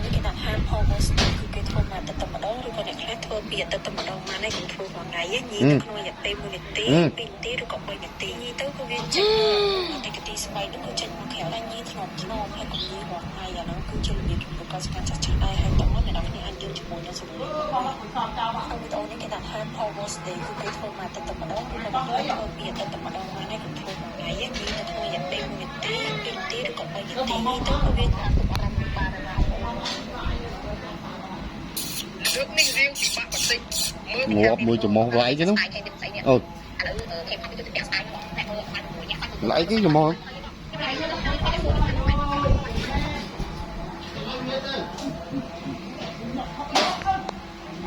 នេះគេដាក់ហាម host គឺគេធ្វើមកតែម្ដងឬក៏អ្នកខ្លះធ្វើពីតែម្ដងមកនេះខ្ញុំធ្វើមួយថ្ងៃញីទៅក្នុងរយៈពេល1នាទី2នាទីឬក៏3នាទីញីទៅក៏វាចេញតែកទីស្បែកនោះគឺចេញមកក្រៅតែញីធ្នមហើយកុំញីរាល់ថ្ងៃអាហ្នឹងគឺជារបៀបជំនួសកសិកម្មចាស់ៗដែរហើយតោះអ្នកនរគ្នាអាចយកជាមួយនឹងសម្លេងក្នុងវីដេអូនេះគេដាក់ហាម host គឺគេធ្វើមកតែម្ដងឬក៏អ្នកខ្លះធ្វើពីតែម្ដងមកនេះខ្ញុំធ្វើមួយថ្ងៃញីទៅក្នុងរយៈពេល1នាទី2នាទីឬក៏3នាទីញីទៅក៏វាលើកនេះរៀងពិបាកបន្តិចមើលមួយចំហឡៃទេនោះអូឡៃគេចំហ